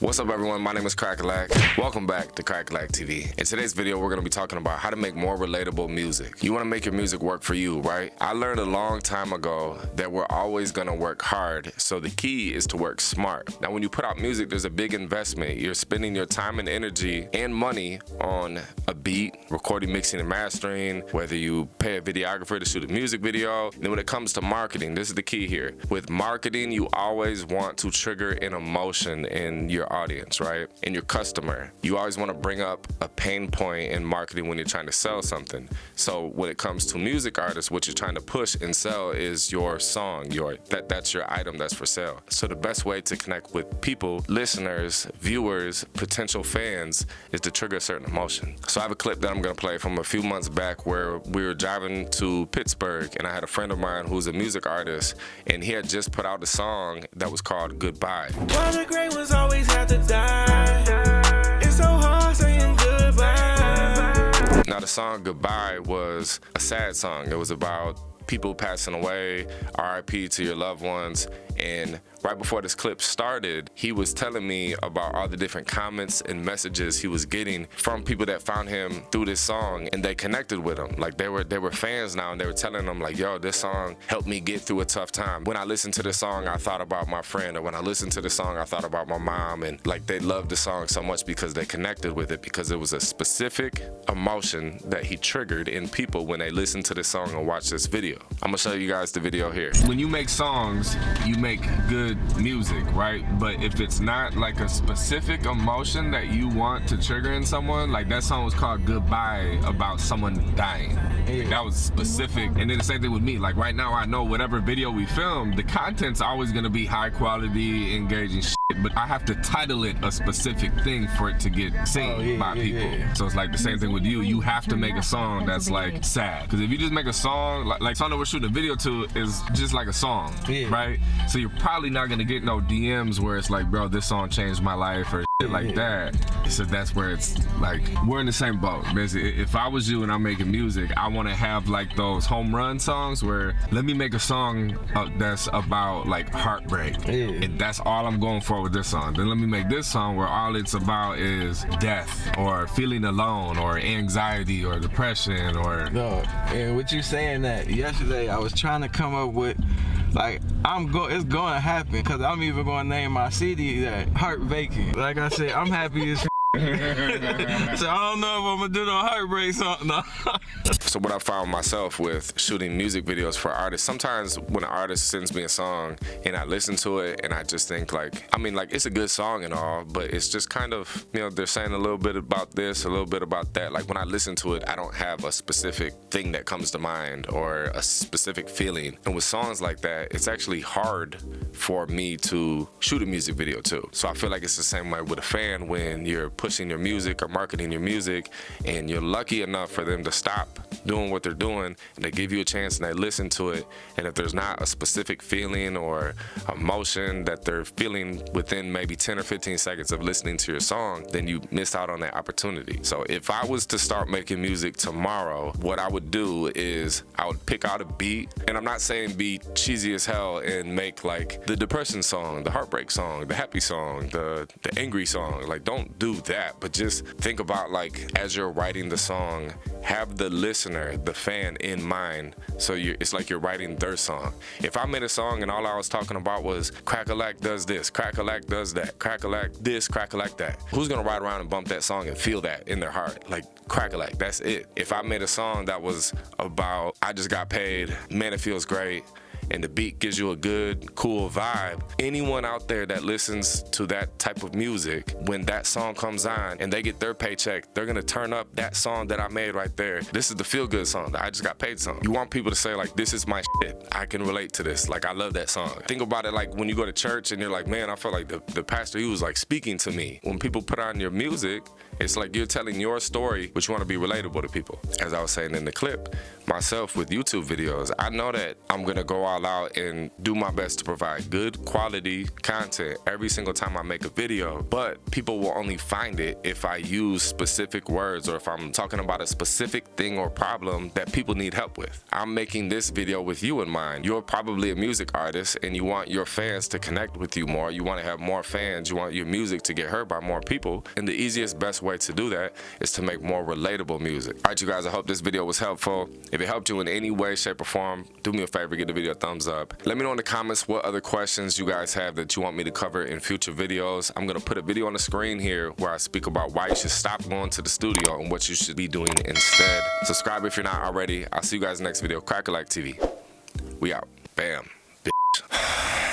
What's up everyone, my name is Cracka Lack. Welcome back to Cracka Lack TV. In today's video, we're going to be talking about how to make more relatable music. You want to make your music work for you, right? I learned a long time ago that we're always going to work hard, so the key is to work smart. Now when you put out music, there's a big investment. You're spending your time and energy and money on a beat, recording, mixing, and mastering, whether you pay a videographer to shoot a music video. And then when it comes to marketing, this is the key here. With marketing, you always want to trigger an emotion in your audience, right? And your customer. You always want to bring up a pain point in marketing when you're trying to sell something. So when it comes to music artists, what you're trying to push and sell is your song, that's your item that's for sale. So the best way to connect with people, listeners, viewers, potential fans, is to trigger a certain emotion. So I have a clip that I'm going to play from a few months back where we were driving to Pittsburgh and I had a friend of mine who's a music artist and he had just put out a song that was called Goodbye. Well, the great ones always have to die. It's so hard saying goodbye. Now the song Goodbye was a sad song. It was about people passing away, RIP to your loved ones. And right before this clip started, he was telling me about all the different comments and messages he was getting from people that found him through this song and they connected with him. Like they were fans now and they were telling him like, yo, this song helped me get through a tough time. When I listened to this song, I thought about my friend, or when I listened to this song, I thought about my mom. And like they loved the song so much because they connected with it, because it was a specific emotion that he triggered in people when they listened to this song and watched this video. I'm gonna show you guys the video here. When you make songs, you make good music, right? But if it's not like a specific emotion that you want to trigger in someone, like that song was called Goodbye, about someone dying. Like that was specific. And then the same thing with me. Like right now I know whatever video we film, the content's always gonna be high quality, engaging shit, but I have to title it a specific thing for it to get seen by people. So it's like the same thing with you. You have to make a song that's like sad. Because if you just make a song, like song that we're shooting a video to is just like a song, right? So you're probably not gonna get no DMs where it's like, bro, this song changed my life or shit like that. So that's where it's like, we're in the same boat. Basically, if I was you and I'm making music, I wanna have like those home run songs where, let me make a song that's about like heartbreak. And that's all I'm going for with this song. Then let me make this song where all it's about is death or feeling alone or anxiety or depression or... No, and what you saying that yesterday, I was trying to come up with, like, it's going to happen, because I'm even going to name my CD that Heart Vacant. Like I said, I'm happy as so I don't know if I'm gonna do no heartbreak song. No. So what I found myself with shooting music videos for artists, sometimes when an artist sends me a song and I listen to it and I just think like, I mean, like it's a good song and all, but it's just kind of, you know, they're saying a little bit about this, a little bit about that. Like when I listen to it, I don't have a specific thing that comes to mind or a specific feeling. And with songs like that, it's actually hard for me to shoot a music video too. So I feel like it's the same way with a fan when you're pushing your music or marketing your music and you're lucky enough for them to stop doing what they're doing and they give you a chance and they listen to it, and if there's not a specific feeling or emotion that they're feeling within maybe 10 or 15 seconds of listening to your song, then you miss out on that opportunity. So if I was to start making music tomorrow, what I would do is I would pick out a beat, and I'm not saying be cheesy as hell and make like the depression song, the heartbreak song, the happy song, the angry song. Like don't do that, but just think about like as you're writing the song, have the listener, the fan in mind. So it's like you're writing their song. If I made a song and all I was talking about was Cracka Lack does this, Cracka Lack does that, Cracka Lack this, Cracka Lack that, who's gonna ride around and bump that song and feel that in their heart? Like Cracka Lack, that's it. If I made a song that was about I just got paid, man, it feels great, and the beat gives you a good, cool vibe, anyone out there that listens to that type of music, when that song comes on and they get their paycheck, they're gonna turn up that song that I made right there. This is the feel-good song, the I just got paid song. You want people to say like, this is my shit, I can relate to this, like I love that song. Think about it like when you go to church and you're like, man, I feel like the pastor, he was like speaking to me. When people put on your music, it's like you're telling your story, but you want to be relatable to people. As I was saying in the clip, myself with YouTube videos, I know that I'm gonna go all out and do my best to provide good quality content every single time I make a video, but people will only find it if I use specific words or if I'm talking about a specific thing or problem that people need help with. I'm making this video with you in mind. You're probably a music artist and you want your fans to connect with you more. You want to have more fans. You want your music to get heard by more people. And the easiest, best way to do that is to make more relatable music. All right, you guys, I hope this video was helpful. If it helped you in any way, shape, or form, do me a favor, give the video a thumbs up. Let me know in the comments what other questions you guys have that you want me to cover in future videos. I'm gonna put a video on the screen here where I speak about why you should stop going to the studio and what you should be doing instead. Subscribe if you're not already. I'll see you guys next video. Cracka Lack TV. We out. Bam. Bitch.